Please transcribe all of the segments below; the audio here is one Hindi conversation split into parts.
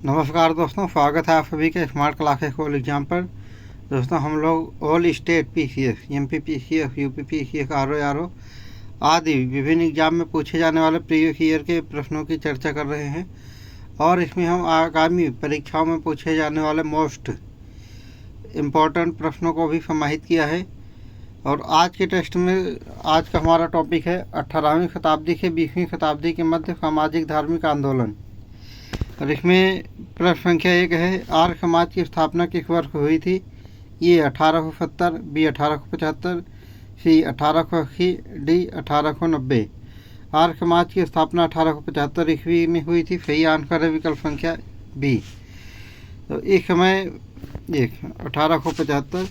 नमस्कार दोस्तों, स्वागत है आप सभी के स्मार्ट क्लासेस ऑल एग्जाम पर। दोस्तों, हम लोग all state PCS, MP PCS, UP PCS, RO आदि विभिन्न एग्जाम में पूछे जाने वाले प्रीवियस ईयर के प्रश्नों की चर्चा कर रहे हैं और इसमें हम आगामी परीक्षाओं में पूछे जाने वाले मोस्ट इम्पोर्टेंट प्रश्नों को भी समाहित किया है। और आज के टेस्ट में आज का हमारा टॉपिक है 18वीं शताब्दी से 20वीं शताब्दी के मध्य सामाजिक धार्मिक आंदोलन। और इसमें प्रश्न संख्या 1 है, आर्य समाज की स्थापना किस वर्ष हुई थी? ये 1870, बी 1875, सी 1880, डी 1890। आर्य समाज की स्थापना 1875 ईस्वी में हुई थी। सही आंसर है विकल्प संख्या बी। तो इस समय 1875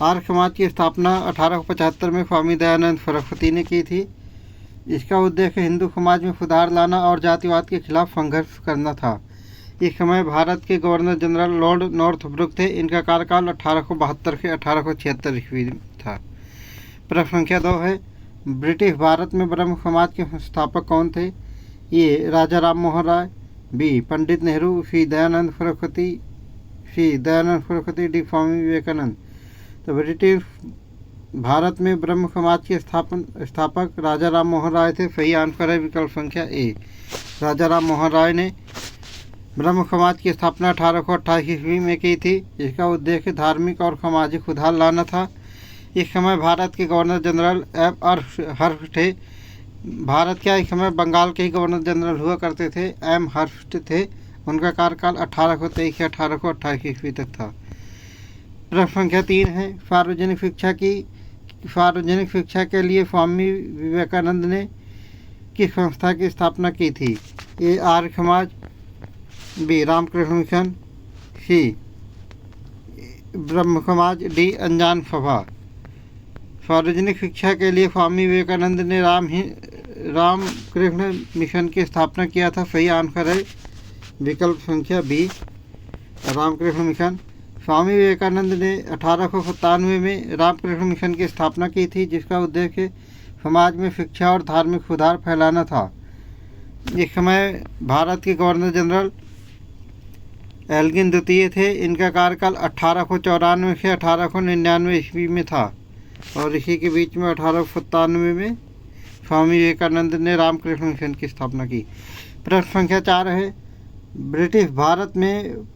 आर्य समाज की स्थापना 1875 में स्वामी दयानंद सरस्वती ने की थी। इसका उद्देश्य हिंदू समाज में सुधार लाना और जातिवाद के खिलाफ संघर्ष करना था। इस समय भारत के गवर्नर जनरल लॉर्ड नॉर्थब्रुक थे। इनका कार्यकाल 1872 से 1876 ईस्वी था। प्रश्न संख्या 2 है, ब्रिटिश भारत में ब्रह्म समाज के संस्थापक कौन थे? ये राजा राम मोहन राय, बी पंडित नेहरू, सी दयानंद सरस्वती, डी स्वामी विवेकानंद। तो ब्रिटिश भारत में ब्रह्म समाज के स्थापक राजा राम मोहन राय थे। सही आंसर है विकल्प संख्या ए। राजा राम मोहन राय ने ब्रह्म समाज की स्थापना 1828 ईस्वी में की थी। इसका उद्देश्य धार्मिक और सामाजिक सुधार लाना था। इस समय भारत के गवर्नर जनरल हर्ष थे। भारत क्या इस समय बंगाल के ही गवर्नर जनरल हुआ करते थे, एम हर्ष थे। उनका कार्यकाल 1823 से 1828 ईस्वी तक था। प्रश्न संख्या 3 है, सार्वजनिक शिक्षा के लिए स्वामी विवेकानंद ने किस संस्था की स्थापना की थी? ए आर्य समाज, बी रामकृष्ण मिशन, सी ब्रह्म समाज, डी अनजान सभा। सार्वजनिक शिक्षा के लिए स्वामी विवेकानंद ने रामकृष्ण मिशन की स्थापना किया था। सही आंसर है विकल्प संख्या बी, रामकृष्ण मिशन। स्वामी विवेकानंद ने 1897 में रामकृष्ण मिशन की स्थापना की थी, जिसका उद्देश्य समाज में शिक्षा और धार्मिक सुधार फैलाना था। इस समय भारत के गवर्नर जनरल एल्गिन द्वितीय थे। इनका कार्यकाल 1894 से 1899 ईस्वी में था और इसी के बीच में 1897 में स्वामी विवेकानंद ने रामकृष्ण मिशन की स्थापना की। प्रश्न संख्या 4 है, ब्रिटिश भारत में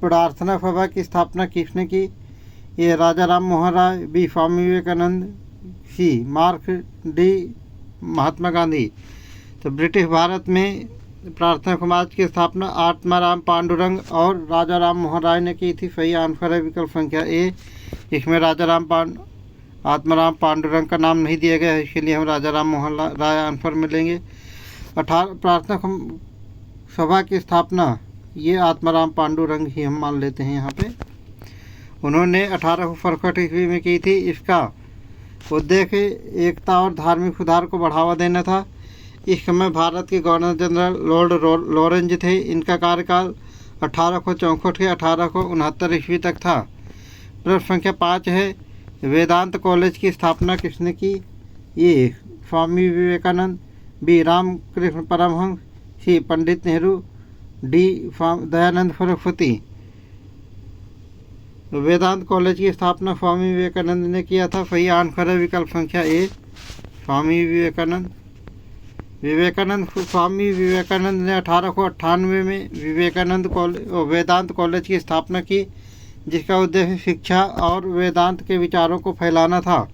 प्रार्थना सभा की स्थापना किसने की? ये राजा राम मोहन राय, बी स्वामी विवेकानंद, सी मार्क्स, डी महात्मा गांधी। तो ब्रिटिश भारत में प्रार्थना समाज की स्थापना आत्माराम पांडुरंग और राजा राम मोहन राय ने की थी। सही आंसर है विकल्प संख्या ए। इसमें आत्माराम पांडुरंग का नाम नहीं दिया गया है, इसलिए हम राजा राम मोहन राय आंसर में लेंगे। प्रार्थना सभा की स्थापना ये आत्माराम पांडुरंग ही हम मान लेते हैं यहाँ पे। उन्होंने 1867 ईस्वी में की थी। इसका उद्देश्य एकता और धार्मिक सुधार को बढ़ावा देना था। इस समय भारत के गवर्नर जनरल लॉर्ड लॉरेंज थे। इनका कार्यकाल 1864 से 1869 ईस्वी तक था। प्रश्न संख्या 5 है, वेदांत कॉलेज की स्थापना किसने की? ये स्वामी विवेकानंद, बी रामकृष्ण परमहंस, सी पंडित नेहरू, डी दयानंद सरस्वती। वेदांत कॉलेज की स्थापना स्वामी विवेकानंद ने किया था। सही आंसर है विकल्प संख्या ए, स्वामी विवेकानंद। स्वामी विवेकानंद ने 1898 में वेदांत कॉलेज की स्थापना की, जिसका उद्देश्य शिक्षा और वेदांत के विचारों को फैलाना था।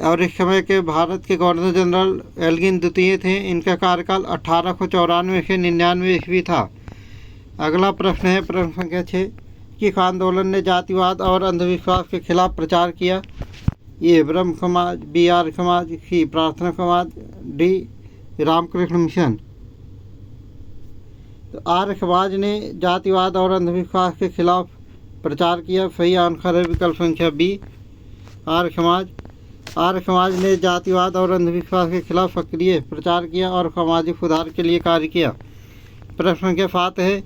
और इस समय के भारत के गवर्नर जनरल एल्गिन द्वितीय थे। इनका कार्यकाल 1894 से 99 ईस्वी था। अगला प्रश्न है प्रश्न संख्या 6, किस आंदोलन ने जातिवाद और अंधविश्वास के खिलाफ प्रचार किया? ये ब्रह्म समाज, बी आर्य समाज, सी प्रार्थना समाज, डी रामकृष्ण मिशन। तो आर्य समाज ने जातिवाद और अंधविश्वास के खिलाफ प्रचार किया। सही आंसर है विकल्प संख्या बी, आर्य समाज। आर्य समाज ने जातिवाद और अंधविश्वास के खिलाफ सक्रिय प्रचार किया और सामाजिक सुधार के लिए कार्य किया। प्रश्न संख्या 7 है,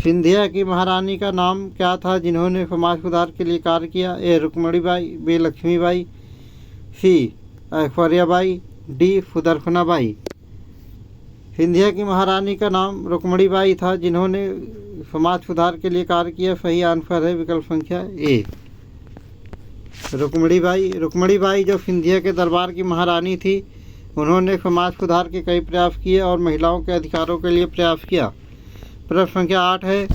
सिंधिया की महारानी का नाम क्या था जिन्होंने समाज सुधार के लिए कार्य किया? ए रुक्मणीबाई, बी लक्ष्मीबाई, सी ऐश्वर्याबाई, डी सुदर्शनाबाई। सिंधिया की महारानी का नाम रुक्मणीबाई था, जिन्होंने समाज सुधार के लिए कार्य किया। सही आंसर है विकल्प संख्या ए, रुक्मणीबाई जो सिंधिया के दरबार की महारानी थी, उन्होंने समाज सुधार के कई प्रयास किए और महिलाओं के अधिकारों के लिए प्रयास किया। प्रश्न संख्या 8 है,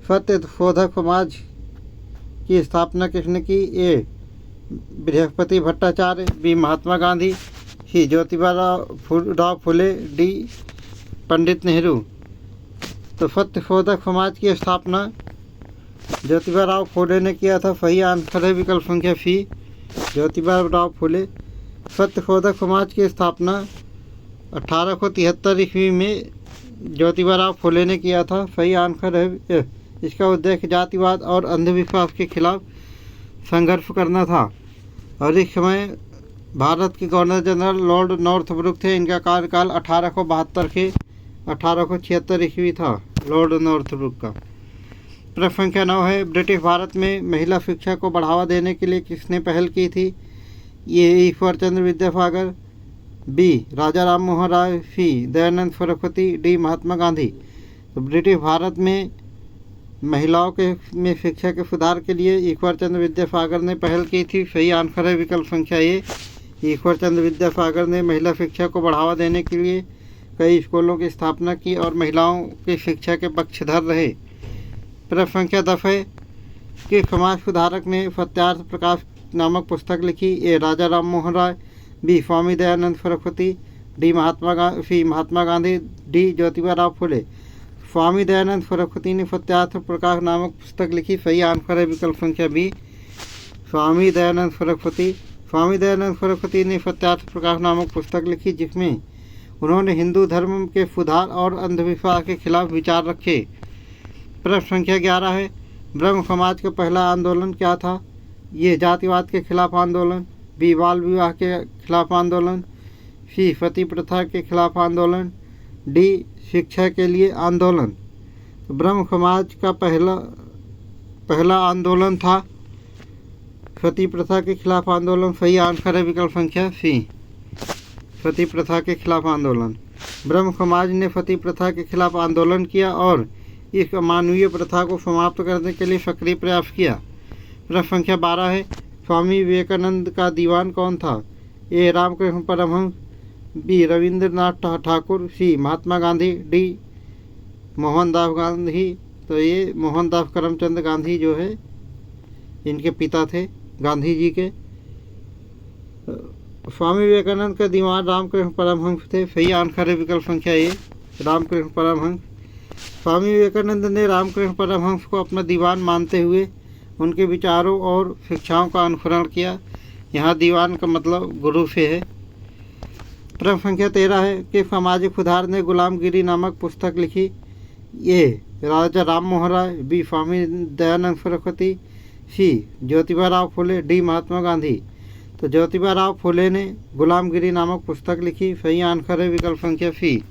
सत्य शोधक समाज की स्थापना किसने की? ए बृहस्पति भट्टाचार्य, बी महात्मा गांधी, सी ज्योतिबा राव फुले, डी पंडित नेहरू। तो सत्य शोधक समाज की स्थापना ज्योतिबा राव फुले ने किया था। सही आंसर है विकल्प संख्या सी, ज्योतिबा राव फुले। सत्य शोधक समाज की स्थापना 1873 ईस्वी में ज्योतिबा राव फुले ने किया था। सही आंसर है। इसका उद्देश्य जातिवाद और अंधविश्वास के खिलाफ संघर्ष करना था और इस समय भारत के गवर्नर जनरल लॉर्ड नॉर्थब्रुक थे। इनका कार्यकाल 1872 से 1876 ईस्वी था, लॉर्ड नॉर्थब्रुक का। प्रश्न संख्या 9 है, ब्रिटिश भारत में महिला शिक्षा को बढ़ावा देने के लिए किसने पहल की थी? ये ईश्वर चंद्र विद्यासागर, बी राजा राम मोहन राय, सी दयानंद सरस्वती, डी महात्मा गांधी। तो ब्रिटिश भारत में महिलाओं के में शिक्षा के सुधार के लिए ईश्वर चंद्र विद्यासागर ने पहल की थी। सही आंसर है विकल्प संख्या ए, ईश्वर चंद्र विद्यासागर ने महिला शिक्षा को बढ़ावा देने के लिए कई स्कूलों की स्थापना की और महिलाओं की शिक्षा के पक्षधर रहे। प्रश्न संख्या 10 है कि समाज सुधारक ने सत्यार्थ प्रकाश नामक पुस्तक लिखी? ए राजा Ram Mohan Roy, B Swami Dayanand Saraswati, D Mahatma Gandhi, D Jyotiba Rao फुले। स्वामी दयानंद सरस्वती ने सत्यार्थ प्रकाश नामक पुस्तक लिखी। सही आंसर है विकल्प संख्या बी, स्वामी दयानंद सरस्वती। स्वामी दयानंद सरस्वती ने सत्यार्थ प्रकाश नामक पुस्तक लिखी, जिसमें उन्होंने हिंदू धर्म के सुधार और अंधविश्वास के खिलाफ विचार रखे। प्रश्न संख्या 11 है, ब्रह्म समाज का पहला आंदोलन क्या था? ये जातिवाद के खिलाफ आंदोलन, बी बाल विवाह के खिलाफ आंदोलन, सी सती प्रथा के खिलाफ आंदोलन, डी शिक्षा के लिए आंदोलन। तो ब्रह्म समाज का पहला आंदोलन था सती प्रथा के खिलाफ आंदोलन। सही आंसर है विकल्प संख्या सी, सती प्रथा के खिलाफ आंदोलन। ब्रह्म समाज ने सती प्रथा के खिलाफ आंदोलन किया और इस अमानवीय प्रथा को समाप्त करने के लिए सक्रिय प्रयास किया। प्रश्न संख्या 12 है, स्वामी विवेकानंद का दीवान कौन था? ए रामकृष्ण परमहंस, बी रविंद्रनाथ ठाकुर, सी महात्मा गांधी, डी मोहनदास गांधी। तो ये मोहनदास करमचंद गांधी जो है इनके पिता थे, गांधी जी के। स्वामी विवेकानंद का दीवान रामकृष्ण परमहंस थे। सही आंसर है विकल्प संख्या ए, रामकृष्ण परमहंस। स्वामी विवेकानंद ने रामकृष्ण परमहंस को अपना दीवान मानते हुए उनके विचारों और शिक्षाओं का अनुसरण किया। यहाँ दीवान का मतलब गुरु से है। प्रश्न संख्या 13 है कि सामाजिक सुधार ने गुलामगिरी नामक पुस्तक लिखी? ये राजा राम मोहन राय, बी स्वामी दयानंद सरस्वती, सी ज्योतिबा राव फुले, डी महात्मा गांधी। तो ज्योतिबा राव फुले ने गुलामगिरी नामक पुस्तक लिखी। सही आंसर है विकल्प संख्या सी,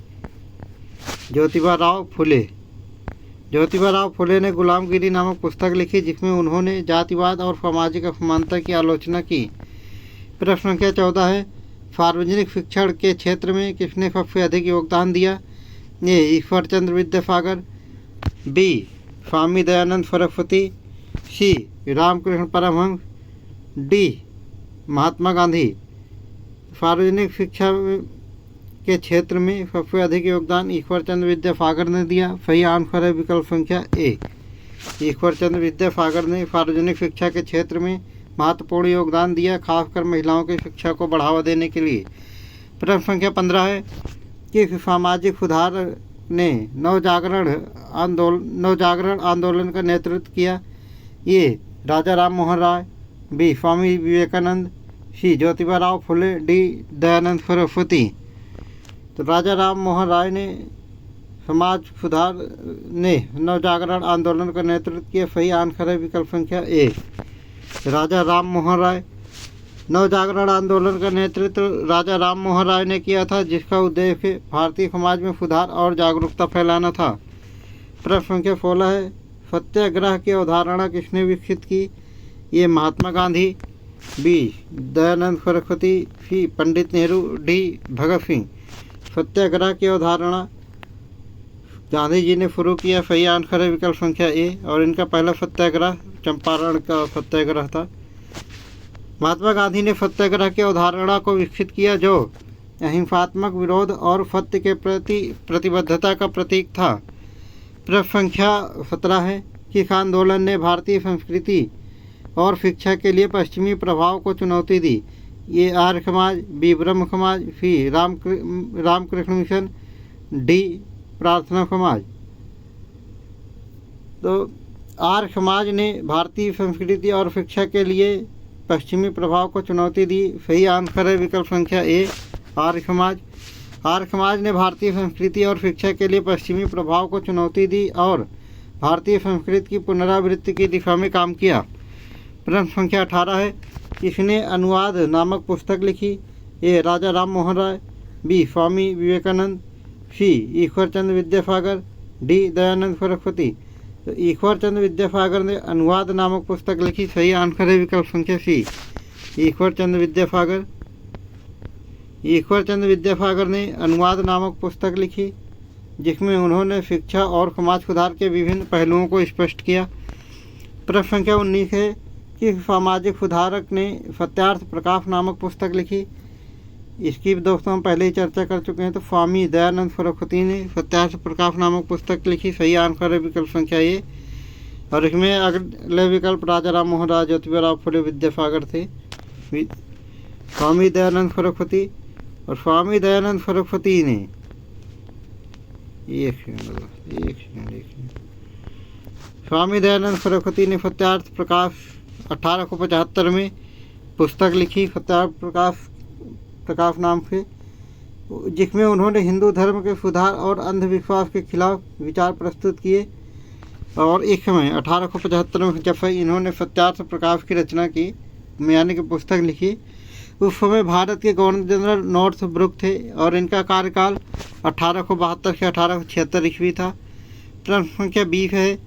ज्योतिबा राव फुले। ज्योतिबा राव फुले ने गुलामगिरी नामक पुस्तक लिखी, जिसमें उन्होंने जातिवाद और सामाजिक असमानता की आलोचना की। प्रश्न संख्या 14 है, सार्वजनिक शिक्षण के क्षेत्र में किसने सबसे अधिक योगदान दिया? ए ईश्वर चंद्र विद्यासागर, बी स्वामी दयानंद सरस्वती, सी रामकृष्ण परमहंस, डी महात्मा गांधी। सार्वजनिक शिक्षा के क्षेत्र में सबसे अधिक योगदान ईश्वर चंद्र विद्यासागर ने दिया। सही आंसर है विकल्प संख्या ए, ईश्वर चंद्र विद्यासागर ने सार्वजनिक शिक्षा के क्षेत्र में महत्वपूर्ण योगदान दिया, खासकर महिलाओं की शिक्षा को बढ़ावा देने के लिए। प्रश्न संख्या 15 है कि सामाजिक सुधार ने नवजागरण आंदोलन का नेतृत्व किया? ये राजा राम मोहन राय, बी स्वामी विवेकानंद, सी ज्योतिबा राव फुले, डी दयानंद सरस्वती। तो राजा राम मोहन राय ने समाज सुधार ने नवजागरण आंदोलन का नेतृत्व किया। सही आंसर है विकल्प संख्या ए, राजा राम मोहन राय। नवजागरण आंदोलन का नेतृत्व राजा राम मोहन राय ने किया था, जिसका उद्देश्य भारतीय समाज में सुधार और जागरूकता फैलाना था। प्रश्न संख्या 16 है, सत्याग्रह की अवधारणा किसने विकसित की? ये महात्मा गांधी, बी दयानंद सरस्वती, सी पंडित नेहरू, डी भगत सिंह। सत्याग्रह की अवधारणा गांधी जी ने शुरू किया? सही आंसर है विकल्प संख्या ए। और इनका पहला सत्याग्रह चंपारण का सत्याग्रह था। महात्मा गांधी ने सत्याग्रह की अवधारणा को विकसित किया जो अहिंसात्मक विरोध और सत्य के प्रति प्रतिबद्धता का प्रतीक था। प्रश्न संख्या 17 है। किस आंदोलन ने भारतीय संस्कृति और शिक्षा के लिए पश्चिमी प्रभाव को चुनौती दी? ये आर्य समाज, बी ब्रह्म समाज, सी रामकृष्ण मिशन, डी प्रार्थना समाज। तो आर्य समाज ने भारतीय संस्कृति और शिक्षा के लिए पश्चिमी प्रभाव को चुनौती दी। सही आंसर है विकल्प संख्या ए, आर्य समाज। आर्य समाज ने भारतीय संस्कृति और शिक्षा के लिए पश्चिमी प्रभाव को चुनौती दी और भारतीय संस्कृति की पुनरावृत्ति की दिशा में काम किया। प्रश्न संख्या 18 है। किसने अनुवाद नामक पुस्तक लिखी? ए राजा राम मोहन राय, बी स्वामी विवेकानंद, सी ईश्वर चंद्र विद्यासागर, डी दयानंद सरस्वती। तो ईश्वर चंद्र विद्यासागर ने अनुवाद नामक पुस्तक लिखी। सही आंसर है विकल्प संख्या सी, ईश्वर चंद्र विद्यासागर। ईश्वर चंद्र विद्यासागर ने अनुवाद नामक पुस्तक लिखी जिसमें उन्होंने शिक्षा और समाज सुधार के विभिन्न पहलुओं को स्पष्ट किया। प्रश्न संख्या 19 है। किस सामाजिक सुधारक ने सत्यार्थ प्रकाश नामक पुस्तक लिखी? इसकी दोस्तों हम पहले ही चर्चा कर चुके हैं। तो स्वामी दयानंद सरस्वती ने सत्यार्थ प्रकाश नामक पुस्तक लिखी। सही आंसर है विकल्प संख्या ए। और इसमें अगले विकल्प राजा राम मोहन राय, ज्योतिबा राव फुले विद्यासागर थे। स्वामी दयानंद सरस्वती और स्वामी दयानंद सरस्वती ने स्वामी दयानंद सरस्वती ने सत्यार्थ प्रकाश 1875 में पुस्तक लिखी, सत्यार्थ प्रकाश नाम से, जिसमें उन्होंने हिंदू धर्म के सुधार और अंधविश्वास के खिलाफ विचार प्रस्तुत किए। और एक समय 1875 में जब इन्होंने सत्यार्थ प्रकाश की रचना की, यानी कि पुस्तक लिखी, उस समय भारत के गवर्नर जनरल नॉर्थ ब्रुक थे और इनका कार्यकाल 1872 से 1876 ईस्वी था। प्रश्न संख्या 20 है।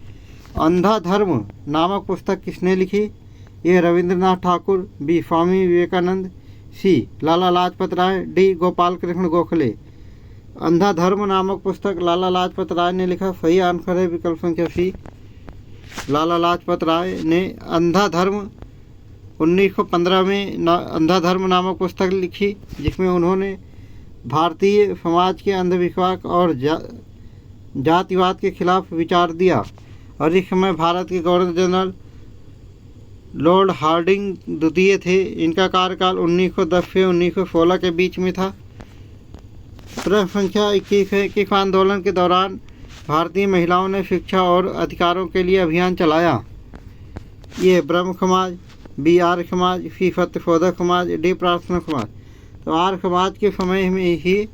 अंधा धर्म नामक पुस्तक किसने लिखी? ए रविंद्रनाथ ठाकुर, बी स्वामी विवेकानंद, सी लाला लाजपत राय, डी गोपाल कृष्ण गोखले। अंधा धर्म नामक पुस्तक लाला लाजपत राय ने लिखा। सही आंसर है विकल्प संख्या सी, लाला लाजपत राय ने अंधा धर्म 1915 में अंधा धर्म नामक पुस्तक लिखी जिसमें उन्होंने भारतीय समाज के अंधविश्वास और जातिवाद के खिलाफ विचार दिया। और इस समय भारत के गवर्नर जनरल लॉर्ड हार्डिंग द्वितीय थे। इनका कार्यकाल 1910 से 1916 के बीच में था। प्रश्न संख्या 21 है। किस आंदोलन के दौरान भारतीय महिलाओं ने शिक्षा और अधिकारों के लिए अभियान चलाया? ये ब्रह्म समाज, बी आर्य समाज, सी सत्यशोधक समाज, डी प्रार्थना समाज। तो आर्य समाज के समय में ही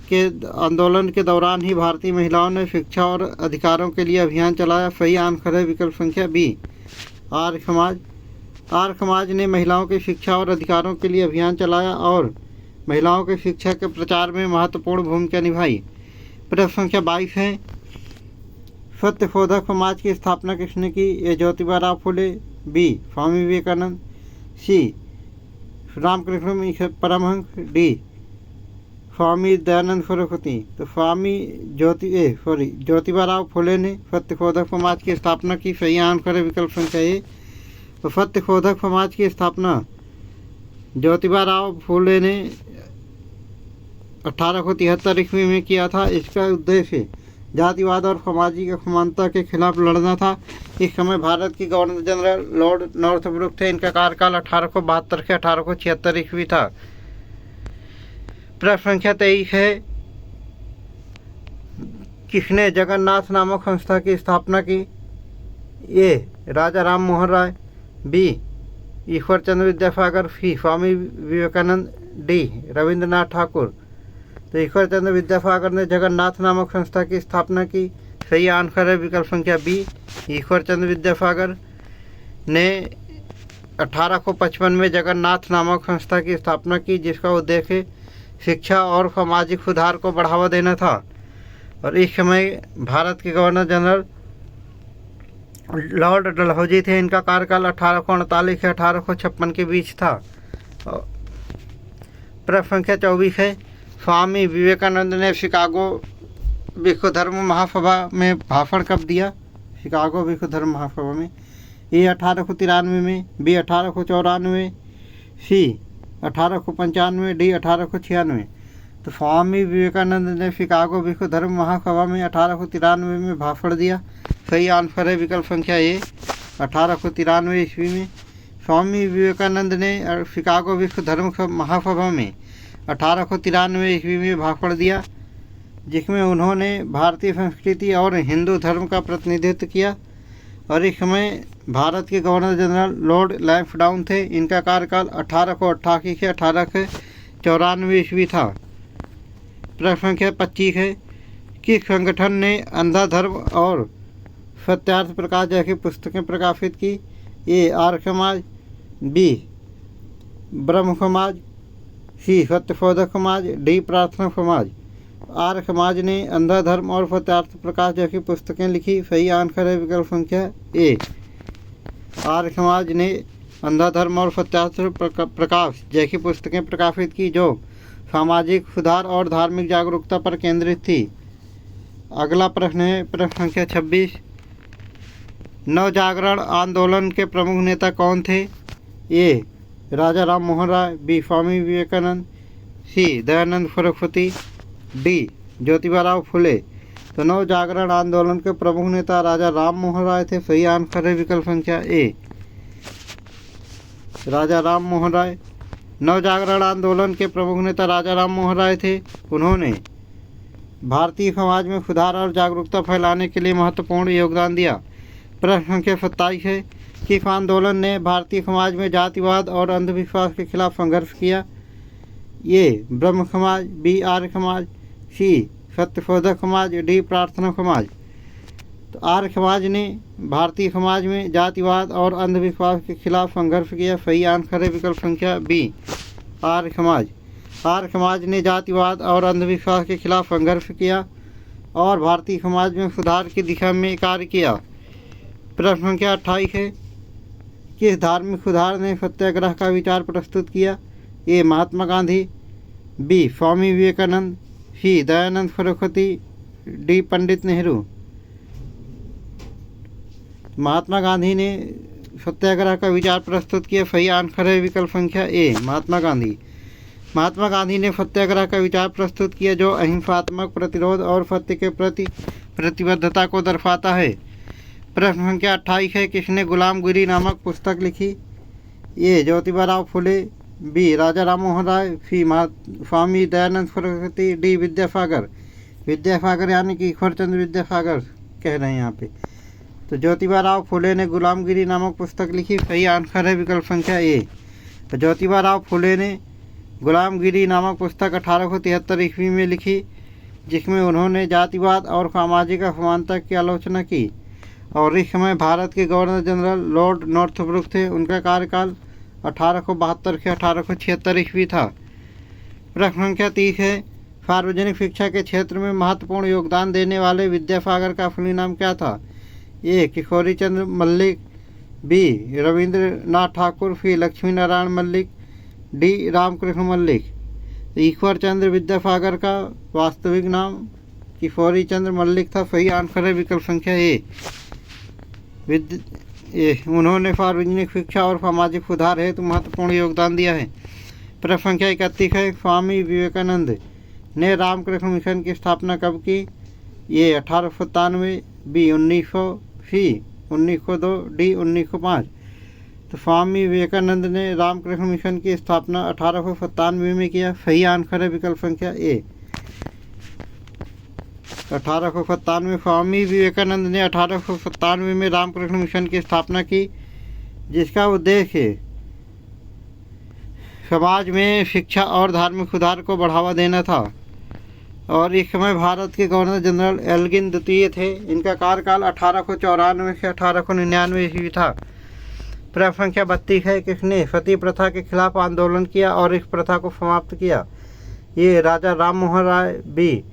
के आंदोलन के दौरान ही भारतीय महिलाओं ने शिक्षा और अधिकारों के लिए अभियान चलाया। सही आंसर है विकल्प संख्या बी, आर्य समाज। आर्य समाज ने महिलाओं की शिक्षा और अधिकारों के लिए अभियान चलाया और महिलाओं की शिक्षा के प्रचार में महत्वपूर्ण भूमिका निभाई। प्रश्न संख्या 22 है। सत्यशोधक समाज की स्थापना किसने की? ए ज्योतिबा राव फुले, बी स्वामी विवेकानंद, सी रामकृष्ण परमहंस, डी स्वामी दयानंद सरस्वती। तो ज्योतिबा राव फुले ने सत्यशोधक समाज की स्थापना की। सही आंसर है विकल्प संख्या ए। तो सत्यशोधक समाज की स्थापना ज्योतिबा राव फुले ने 1873 ईस्वी में किया था। इसका उद्देश्य जातिवाद और सामाजिक असमानता के खिलाफ लड़ना था। इस समय भारत के गवर्नर जनरल लॉर्ड नॉर्थब्रुक थे। इनका कार्यकाल 1872 से 1876 ईस्वी था। प्रश्न संख्या 23 है। किसने जगन्नाथ नामक संस्था की स्थापना की? ए राजा राम मोहन राय, बी ईश्वर चंद्र विद्यासागर, सी स्वामी विवेकानंद, डी रविंद्रनाथ ठाकुर। तो ईश्वर चंद्र विद्यासागर ने जगन्नाथ नामक संस्था की स्थापना की। सही आंसर है विकल्प संख्या बी, ईश्वर चंद्र विद्यासागर ने 1855 में जगन्नाथ नामक संस्था की स्थापना की, जिसका उद्देश्य शिक्षा और सामाजिक सुधार को बढ़ावा देना था। और इस समय भारत के गवर्नर जनरल लॉर्ड डलहौजी थे। इनका कार्यकाल 1839 से 1856 के बीच था। प्रश्न संख्या 24 है। स्वामी विवेकानंद ने शिकागो विश्व धर्म महासभा में भाषण कब दिया? शिकागो विश्व धर्म महासभा में। ए 1893 में, बी 1894, सी 1895, डी 1896। तो स्वामी विवेकानंद ने शिकागो विश्व धर्म महासभा में 1893 में भाषण दिया। सही आंसर है विकल्प संख्या ए 1893 ईस्वी में। स्वामी विवेकानंद ने शिकागो विश्व धर्म महासभा में 1893 ईस्वी में भाषण दिया, जिसमें उन्होंने भारतीय संस्कृति और हिंदू धर्म का प्रतिनिधित्व किया। और इस समय भारत के गवर्नर जनरल लॉर्ड लैंसडाउन थे। इनका कार्यकाल 1888 से 1894 ईस्वी था। प्रश्न संख्या 25 है, किस संगठन ने अंधा धर्म और सत्यार्थ प्रकाश जैसी पुस्तकें प्रकाशित की? ए आर्य समाज, बी ब्रह्म समाज, सी सत्यशोधक समाज, डी प्रार्थना समाज। आर्य समाज ने अंधा धर्म और सत्यार्थ प्रकाश जैसी पुस्तकें लिखी। सही आंसर है विकल्प संख्या ए। आर्य समाज ने अंधा धर्म और सत्यार्थ प्रकाश जैसी पुस्तकें प्रकाशित की, जो सामाजिक सुधार और धार्मिक जागरूकता पर केंद्रित थी। अगला प्रश्न है प्रश्न संख्या 26, नवजागरण आंदोलन के प्रमुख नेता कौन थे? ए राजा राम मोहन राय, बी स्वामी विवेकानंद, सी दयानंद सरस्वती, डी ज्योतिबा राव फुले। तो नवजागरण आंदोलन के प्रमुख नेता राजा राम मोहन राय थे। सही आंसर है विकल्प संख्या ए राजा राम मोहन राय। नवजागरण आंदोलन के प्रमुख नेता राजा राम मोहन राय थे। उन्होंने भारतीय समाज में सुधार और जागरूकता फैलाने के लिए महत्वपूर्ण योगदान दिया। प्रश्न संख्या 27 है, किस आंदोलन ने भारतीय समाज में जातिवाद और अंधविश्वास के खिलाफ संघर्ष किया? ये ब्रह्म समाज, बी आर्य समाज, सी सत्यशोधक समाज, डी प्रार्थना समाज। तो आर्य समाज ने भारतीय समाज में जातिवाद और अंधविश्वास के खिलाफ संघर्ष किया। सही आंसर है विकल्प संख्या बी आर्य समाज। आर्य समाज ने जातिवाद और अंधविश्वास के खिलाफ संघर्ष किया और भारतीय समाज में सुधार की दिशा में कार्य किया। प्रश्न संख्या 28 है, किस धार्मिक सुधार ने सत्याग्रह का विचार प्रस्तुत किया? ए महात्मा गांधी, बी स्वामी विवेकानंद, सी दयानंद सरस्वती, डी पंडित नेहरू। महात्मा गांधी ने सत्याग्रह का विचार प्रस्तुत किया। सही आंसर है विकल्प संख्या ए महात्मा गांधी। महात्मा गांधी ने सत्याग्रह का विचार प्रस्तुत किया, जो अहिंसात्मक प्रतिरोध और सत्य के प्रति प्रतिबद्धता को दर्शाता है। प्रश्न संख्या 28 है, किसने गुलामगिरी नामक पुस्तक लिखी? ए ज्योतिबा राव फुले, बी राजा राम मोहन राय, सी स्वामी दयानंद सरस्वती, डी विद्यासागर। विद्यासागर यानी कि ईश्वरचंद्र विद्यासागर कह रहे हैं यहाँ पे। तो ज्योतिबा राव फुले ने गुलामगिरी नामक पुस्तक लिखी। सही आंसर है विकल्प संख्या ए। तो ज्योतिबा राव फुले ने गुलामगिरी नामक पुस्तक 1873 ईस्वी में लिखी, जिसमें उन्होंने जातिवाद और सामाजिक असमानता की आलोचना की। और इस समय भारत के गवर्नर जनरल लॉर्ड नॉर्थब्रुक थे। उनका कार्यकाल 1872 से 1876 ईस्वी था। प्रश्न संख्या 30 है, सार्वजनिक शिक्षा के क्षेत्र में महत्वपूर्ण योगदान देने वाले विद्यासागर का असली नाम क्या था? ए किशोरी चंद्र मल्लिक, बी रविंद्रनाथ ठाकुर, सी लक्ष्मी नारायण मल्लिक, डी रामकृष्ण मल्लिक। ईश्वर चंद्र विद्यासागर का वास्तविक नाम किशोरी चंद्र मल्लिक था। सही आंसर है विकल्प संख्या ए। उन्होंने सार्वजनिक शिक्षा और सामाजिक सुधार हेतु महत्वपूर्ण योगदान दिया है। प्रश्न संख्या 31 है, स्वामी विवेकानंद ने रामकृष्ण मिशन की स्थापना कब की? ये 1897, बी 1900, सी 1902, डी 1905। तो स्वामी विवेकानंद ने रामकृष्ण मिशन की स्थापना 1897 में किया। सही आंसर है विकल्प संख्या ए 1897। स्वामी विवेकानंद ने 1897 में रामकृष्ण मिशन की स्थापना की, जिसका उद्देश्य समाज में शिक्षा और धार्मिक सुधार को बढ़ावा देना था। और इस समय भारत के गवर्नर जनरल एल्गिन द्वितीय थे। इनका कार्यकाल 1894 से 1899 ईस्वी था। प्रश्न संख्या 32 है, किसने सती प्रथा के खिलाफ आंदोलन किया और इस प्रथा को समाप्त किया? ये राजा राम मोहन राय, बी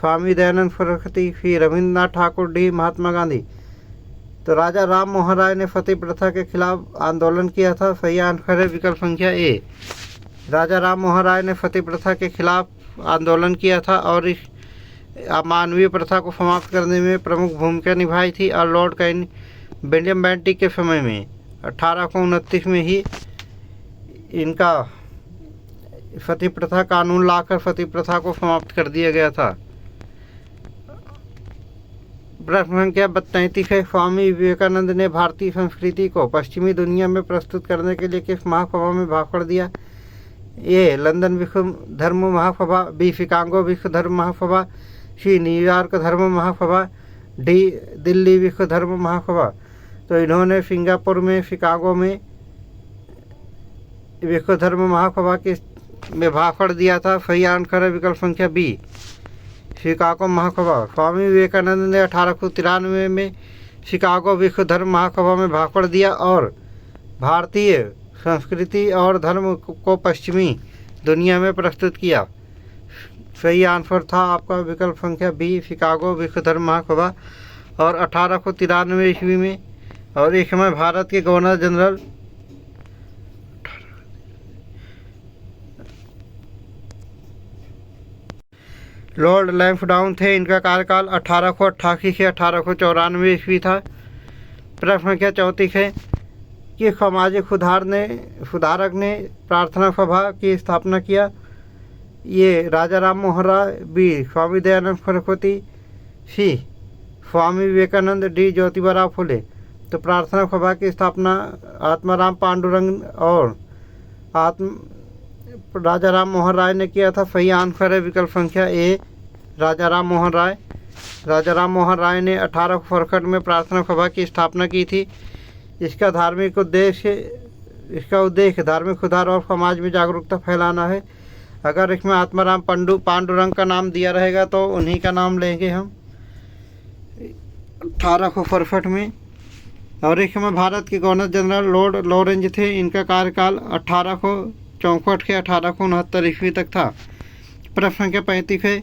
स्वामी दयानंद सरस्वती, सी रविंद्रनाथ ठाकुर, डी महात्मा गांधी। तो राजा राम मोहन राय ने सती प्रथा के खिलाफ आंदोलन किया था। सही आंसर है विकल्प संख्या ए। राजा राम मोहन राय ने सती प्रथा के खिलाफ आंदोलन किया था और इस अमानवीय प्रथा को समाप्त करने में प्रमुख भूमिका निभाई थी और लॉर्ड कैन विलियम बेंटिक के समय में 1829 में ही इनका सती प्रथा कानून लाकर सती प्रथा को समाप्त कर दिया गया था। प्रश्न संख्या 33 है, स्वामी विवेकानंद ने भारतीय संस्कृति को पश्चिमी दुनिया में प्रस्तुत करने के लिए किस महासभा में भाग लिया? ए लंदन विश्व धर्म महासभा, बी शिकागो विश्व धर्म महासभा, सी न्यूयॉर्क धर्म महासभा, डी दिल्ली विश्व धर्म महासभा। तो इन्होंने सिंगापुर में, शिकागो में विश्व धर्म महासभा के में भाषण दिया था। सही आंसर है विकल्प संख्या बी, शिकागो महासभा। स्वामी विवेकानंद ने 1893 में शिकागो विश्व धर्म महासभा में भाषण दिया और भारतीय संस्कृति और धर्म को पश्चिमी दुनिया में प्रस्तुत किया। सही आंसर था आपका विकल्प संख्या बी, शिकागो विश्व धर्म महासभा। और 1893 ईस्वी में, और इस समय भारत के गवर्नर जनरल लॉर्ड लैंसडाउन थे। इनका कार्यकाल 1888 से 1894 ईस्वी था। प्रश्न संख्या 34 है कि सामाजिक सुधारक ने प्रार्थना सभा की स्थापना किया? ये राजा राम मोहन राय, बी स्वामी दयानंद सरस्वती, सी स्वामी विवेकानंद, डी ज्योतिबा फुले। तो प्रार्थना सभा की स्थापना आत्माराम पांडुरंग और राजा राम मोहन राय ने किया था। सही आंसर है विकल्प संख्या ए, राजा राम मोहन राय। राजा राम मोहन राय ने 1867 में प्रार्थना सभा की स्थापना की थी। इसका उद्देश्य धार्मिक सुधार और समाज में जागरूकता फैलाना है। अगर इसमें आत्माराम पांडुरंग का नाम दिया रहेगा तो उन्हीं का नाम लेंगे हम 1867 में। और इसमें भारत के गवर्नर जनरल लॉर्ड लॉरेंस थे। इनका कार्यकाल 1864 से 1869 ईस्वी तक था। प्रश्न संख्या 35 है,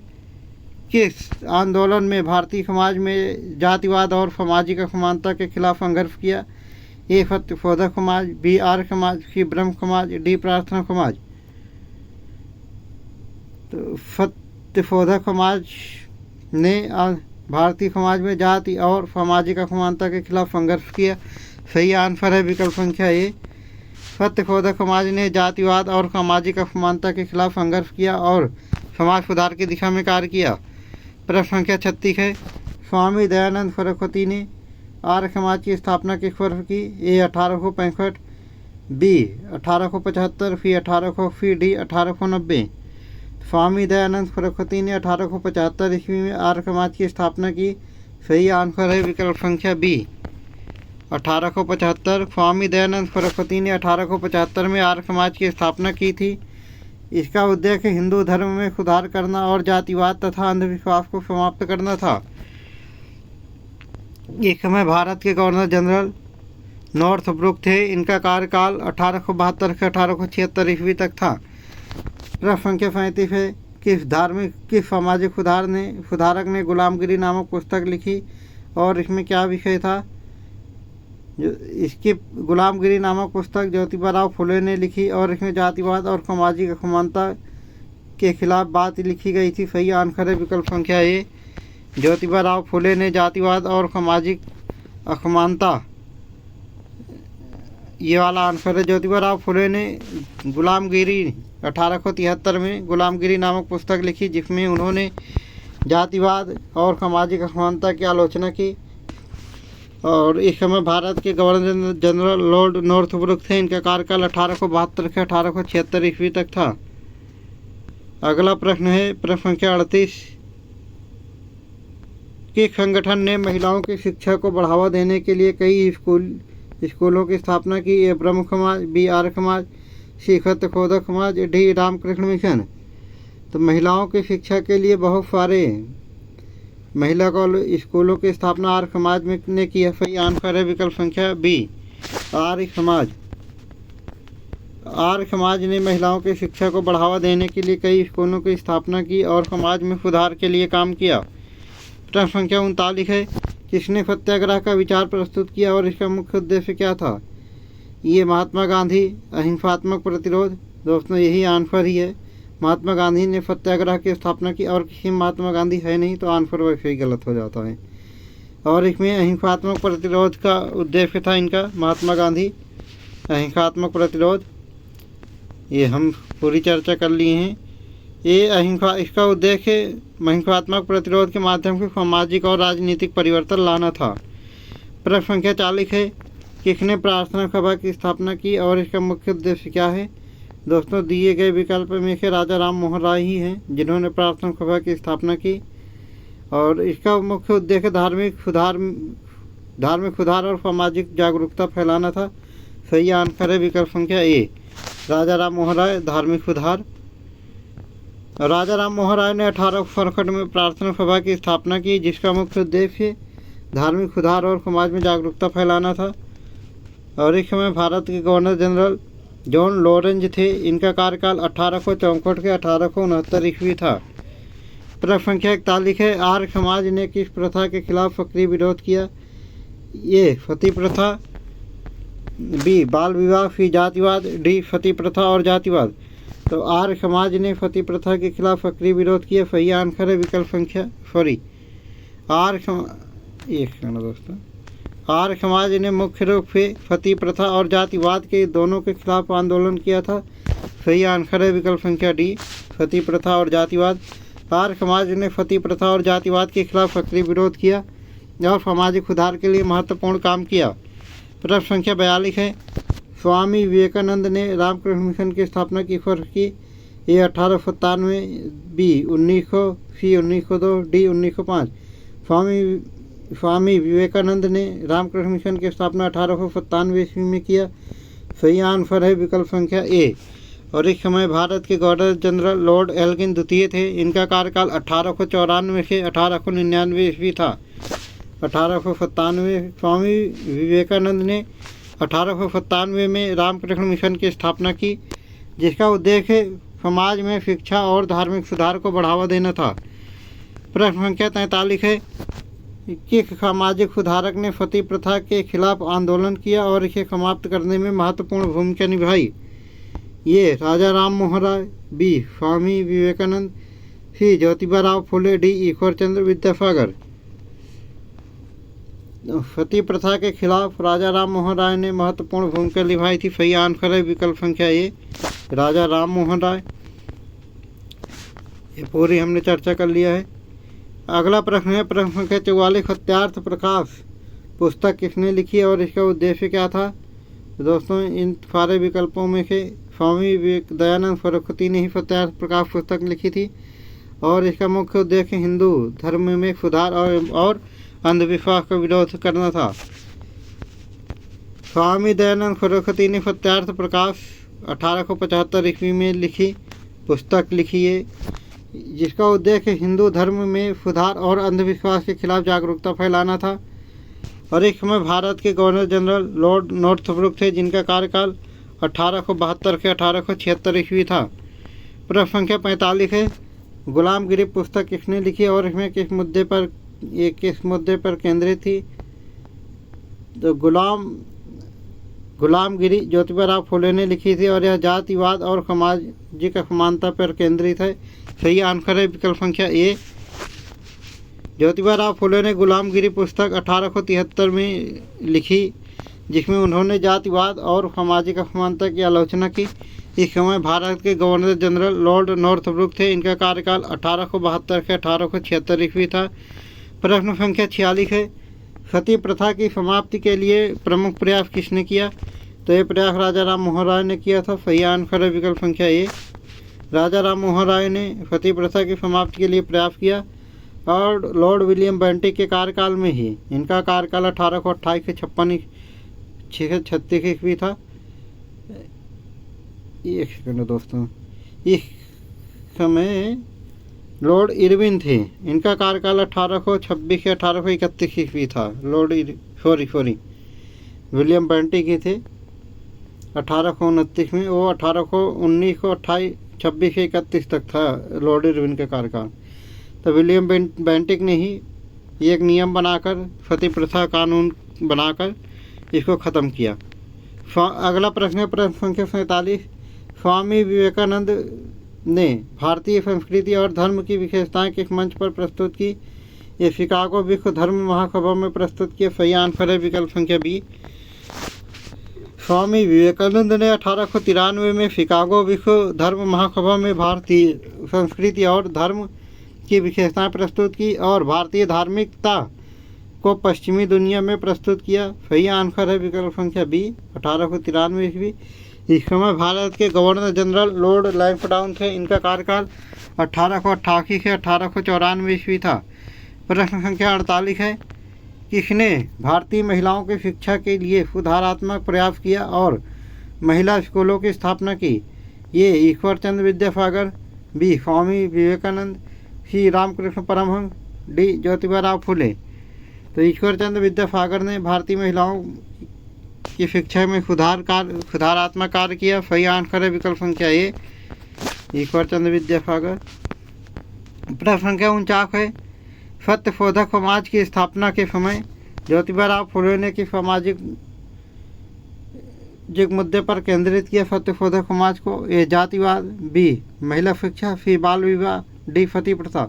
किस आंदोलन में भारतीय समाज में जातिवाद और सामाजिक असमानता के खिलाफ संघर्ष किया? ए सत्यशोधक समाज, बी आर्य समाज, सी ब्रह्म समाज, डी प्रार्थना समाज। तो सत्यशोधक समाज ने भारतीय समाज में जाति और सामाजिक असमानता के खिलाफ संघर्ष किया। सही आंसर है विकल्प संख्या ए, सत्यशोधक समाज ने जातिवाद और सामाजिक असमानता के खिलाफ संघर्ष किया और समाज सुधार की दिशा में कार्य किया। प्रश्न संख्या 36 है, स्वामी दयानंद सरस्वती ने आर्य समाज की स्थापना किस वर्ष की? ए 1865, बी 1875, सी 1880, डी 1890। स्वामी दयानंद सरस्वती ने 1875 ईस्वी में आर्य समाज की स्थापना की। सही आंसर है विकल्प संख्या बी, 1875। स्वामी दयानंद सरस्वती ने 1875 में आर्य समाज की स्थापना की थी। इसका उद्देश्य हिंदू धर्म में सुधार करना और जातिवाद तथा अंधविश्वास को समाप्त करना था। इस समय भारत के गवर्नर जनरल नॉर्थब्रुक थे। इनका कार्यकाल 1872 से 1876 ईस्वी तक था। प्रश्न संख्या 37 है, किस सामाजिक सुधारक ने गुलामगिरी नामक पुस्तक लिखी और इसमें क्या विषय था? इसकी गुलामगिरी नामक पुस्तक ज्योतिबा फुले ने लिखी और इसमें जातिवाद और सामाजिक असमानता के खिलाफ बात लिखी गई थी। सही आंसर है विकल्प संख्या ए, ज्योतिबा फुले ने जातिवाद और सामाजिक असमानता, ये वाला आंसर है। ज्योतिबा फुले ने गुलामगिरी 1873 में गुलामगिरी नामक पुस्तक लिखी जिसमें उन्होंने जातिवाद और सामाजिक असमानता की आलोचना की। और इस समय भारत के गवर्नर जनरल लॉर्ड नॉर्थब्रुक थे। इनका कार्यकाल 1872 से 1876 ईस्वी तक था। अगला प्रश्न है प्रश्न संख्या 38, किस संगठन ने महिलाओं की शिक्षा को बढ़ावा देने के लिए कई स्कूलों की स्थापना की? ए ब्रह्म समाज, बी आर्य समाज, सी सत्यशोधक समाज, डी रामकृष्ण मिशन। तो महिलाओं की शिक्षा के लिए बहुत सारे महिला स्कूलों की स्थापना आर्य समाज में ने की है। सही आंसर है विकल्प संख्या बी, आर्य समाज। आर्य समाज ने महिलाओं की शिक्षा को बढ़ावा देने के लिए कई स्कूलों की स्थापना की और समाज में सुधार के लिए काम किया। प्रश्न संख्या 39 है, किसने सत्याग्रह का विचार प्रस्तुत किया और इसका मुख्य उद्देश्य क्या था? ये महात्मा गांधी, अहिंसात्मक प्रतिरोध। दोस्तों यही आंसर ही है, महात्मा गांधी ने सत्याग्रह की स्थापना की और किसी महात्मा गांधी है नहीं, तो आंसर वैसे ही गलत हो जाता है। और इसमें अहिंसात्मक प्रतिरोध का उद्देश्य था इनका, महात्मा गांधी अहिंसात्मक प्रतिरोध, ये हम पूरी चर्चा कर लिए हैं। ये अहिंसा, इसका उद्देश्य अहिंसात्मक प्रतिरोध के माध्यम से सामाजिक और राजनीतिक परिवर्तन लाना था। प्रश्न संख्या 40 है, किसने प्रार्थना सभा की स्थापना की और इसका मुख्य उद्देश्य क्या है? दोस्तों, दिए गए विकल्प में से राजा राम मोहन राय ही हैं जिन्होंने प्रार्थना सभा की स्थापना की और इसका मुख्य उद्देश्य धार्मिक सुधार और सामाजिक जागरूकता फैलाना था। सही आंसर है विकल्प संख्या ए, राजा राम मोहन राय, धार्मिक सुधार। राजा राम मोहन राय ने 1867 में प्रार्थना सभा की स्थापना की जिसका मुख्य उद्देश्य धार्मिक सुधार और समाज में जागरूकता फैलाना था। और इस समय भारत के गवर्नर जनरल जॉन लॉरेंस थे। इनका कार्यकाल 1864 के 1869 ईस्वी था। प्रश्न संख्या 41 है, आर्य समाज ने किस प्रथा के खिलाफ सक्रिय विरोध किया? ए सती प्रथा, बी बाल विवाह, सी जातिवाद, डी सती प्रथा और जातिवाद। तो आर्य समाज ने सती प्रथा के खिलाफ सक्रिय विरोध किया। सही आंसर है विकल्प संख्या आर्य समाज ने मुख्य रूप से सती प्रथा और जातिवाद के दोनों के खिलाफ आंदोलन किया था। सही आंसर है विकल्प संख्या डी, सती प्रथा और जातिवाद। आर्य समाज ने सती प्रथा और जातिवाद के खिलाफ सक्रिय विरोध किया और सामाजिक सुधार के लिए महत्वपूर्ण काम किया। प्रश्न संख्या 42 है, स्वामी विवेकानंद ने रामकृष्ण मिशन की स्थापना किस वर्ष की? ए 1897, बी 1900, सी 1902, डी 1905। स्वामी विवेकानंद ने रामकृष्ण मिशन की स्थापना 1897 ईस्वी में किया। सही आंसर है विकल्प संख्या ए। और इस समय भारत के गवर्नर जनरल लॉर्ड एल्गिन द्वितीय थे। इनका कार्यकाल 1894 से 1899 ईस्वी था। 1897 स्वामी विवेकानंद ने 1897 में रामकृष्ण मिशन की स्थापना की जिसका उद्देश्य समाज में शिक्षा और धार्मिक सुधार को बढ़ावा देना था। प्रश्न संख्या 43 है, किस सामाजिक सुधारक ने सती प्रथा के खिलाफ आंदोलन किया और इसे समाप्त करने में महत्वपूर्ण भूमिका निभाई? ये राजा राम मोहन राय, बी स्वामी विवेकानंद, सी ज्योतिबा राव फुले, डी ईश्वर चंद्र विद्यासागर। सती प्रथा के खिलाफ राजा राम मोहन राय ने महत्वपूर्ण भूमिका निभाई थी। सही आंसर है विकल्प संख्या ए, राजा राम मोहन राय। ये पूरी हमने चर्चा कर लिया है। अगला प्रश्न है प्रश्न संख्या 44, सत्यार्थ प्रकाश पुस्तक किसने लिखी और इसका उद्देश्य क्या था? दोस्तों, इन सारे विकल्पों में से स्वामी दयानंद सरस्वती ने ही सत्यार्थ प्रकाश पुस्तक लिखी थी और इसका मुख्य उद्देश्य हिंदू धर्म में सुधार और अंधविश्वास का विरोध करना था। स्वामी दयानंद सरस्वती ने सत्यार्थ प्रकाश 1875 ईस्वी में लिखी पुस्तक लिखी है जिसका उद्देश्य हिंदू धर्म में सुधार और अंधविश्वास के खिलाफ जागरूकता फैलाना था। और एक समय भारत के गवर्नर जनरल लॉर्ड नॉर्थब्रुक थे जिनका कार्यकाल 1872 से 1876 ईस्वी था। प्रश्न संख्या 45 है, गुलामगिरी पुस्तक किसने लिखी और इसमें किस मुद्दे पर केंद्रित थी? तो गुलामगिरी ज्योतिबा राव फुले ने लिखी थी और यह जातिवाद और सामाजिक असमानता पर केंद्रित है। सही आंसर है विकल्प संख्या ए, ज्योतिबा राव फुले ने गुलामगिरी पुस्तक 1873 में लिखी जिसमें उन्होंने जातिवाद और सामाजिक असमानता की आलोचना की। इस समय भारत के गवर्नर जनरल लॉर्ड नॉर्थब्रुक थे। इनका कार्यकाल 1872 से 1876 ईस्वी था। प्रश्न संख्या 46 है, सती प्रथा की समाप्ति के लिए प्रमुख प्रयास किसने किया? तो ये प्रयास राजा राम मोहन राय ने किया था। सही आंसर है विकल्प संख्या ए, राजा राम मोहन राय ने सती प्रथा की समाप्ति के लिए प्रयास किया और लॉर्ड विलियम बेंटिक के कार्यकाल में ही इनका कार्यकाल 1828 से 36 ईस्वी था। एक सेकंड दोस्तों, इस समय लॉर्ड इरविन थे। इनका कार्यकाल 1826 से 1831 ईस्वी था। विलियम बेंटिक ही थे 1829 में, वो 1819 को 26 से 31 तक था लॉर्ड इरविन का कार्यकाल। तो विलियम बेंटिक ने ही एक नियम बनाकर सती प्रथा कानून बनाकर इसको ख़त्म किया। अगला प्रश्न है प्रश्न संख्या 47, स्वामी विवेकानंद ने भारतीय संस्कृति और धर्म की विशेषताएं किस मंच पर प्रस्तुत की? ये शिकागो विश्व धर्म महासभा में प्रस्तुत किया। सही आंसर है विकल्प संख्या बी। स्वामी विवेकानंद ने 1893 में शिकागो विश्व धर्म महासभा में भारतीय संस्कृति और धर्म की विशेषताएं प्रस्तुत की और भारतीय धार्मिकता को पश्चिमी दुनिया में प्रस्तुत किया। सही आंसर है विकल्प संख्या बी 1893 ईस्वी। इस समय भारत के गवर्नर जनरल लॉर्ड लैंसडाउन थे। इनका कार्यकाल 1888 से 1894 ईस्वी था। प्रश्न संख्या 48 है, किसने भारतीय महिलाओं की शिक्षा के लिए सुधारात्मक प्रयास किया और महिला स्कूलों की स्थापना की? ये ईश्वर चंद्र विद्यासागर, बी स्वामी विवेकानंद, सी रामकृष्ण परमहंस, डी ज्योतिबा राव फुले। तो ईश्वर चंद्र विद्यासागर ने भारतीय महिलाओं की शिक्षा में सुधारात्मक कार्य किया। सही आंसर है विकल्प संख्या ए ईश्वर चंद्र विद्यासागर। प्रश्न संख्या 49 है, सत्यशोधक समाज की स्थापना के समय ज्योतिबा राव फुले ने किस सामाजिक मुद्दे पर केंद्रित किया सत्यशोधक समाज को? ए जातिवाद, बी महिला शिक्षा, सी बाल विवाह, डी सती प्रथा।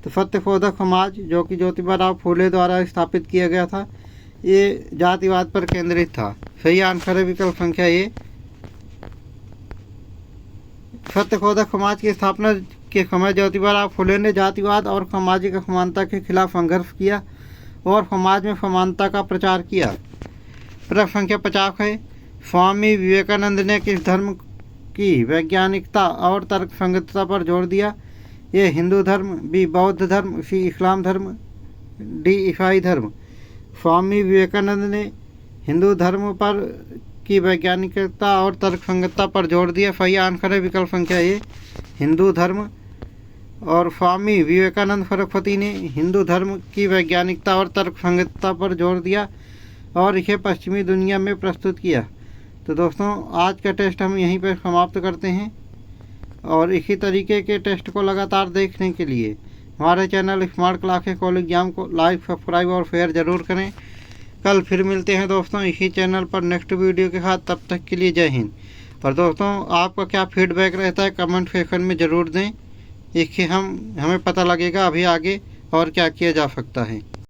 तो सत्यशोधक समाज जो कि ज्योतिबा राव फुले द्वारा स्थापित किया गया था, ये जातिवाद पर केंद्रित था। सही आंसर है विकल्प संख्या ए। सत्यशोधक समाज की स्थापना के समय ज्योतिबा राव फुले ने जातिवाद और सामाजिक असमानता के खिलाफ संघर्ष किया और समाज में समानता का प्रचार किया। प्रश्न संख्या 50 है, स्वामी विवेकानंद ने किस धर्म की वैज्ञानिकता और तर्कसंगतता पर जोर दिया? ये हिंदू धर्म, बी बौद्ध धर्म, सी इस्लाम धर्म, डी ईसाई धर्म। स्वामी विवेकानंद ने हिंदू धर्म पर की वैज्ञानिकता और तर्कसंगतता पर जोर दिया। सही आंसर है विकल्प संख्या ए हिंदू धर्म। और स्वामी विवेकानंद सरस्वती ने हिंदू धर्म की वैज्ञानिकता और तर्कसंगतता पर जोर दिया और इसे पश्चिमी दुनिया में प्रस्तुत किया। तो दोस्तों, आज का टेस्ट हम यहीं पर समाप्त करते हैं और इसी तरीके के टेस्ट को लगातार देखने के लिए हमारे channel smart classes college exam को लाइक, सब्सक्राइब और शेयर ज़रूर करें। कल फिर मिलते हैं दोस्तों इसी चैनल पर नेक्स्ट वीडियो के साथ। तब तक के लिए जय हिंद। और दोस्तों, आपका क्या फीडबैक रहता है कमेंट सेक्शन में ज़रूर दें। इससे हमें पता लगेगा अभी आगे और क्या किया जा सकता है।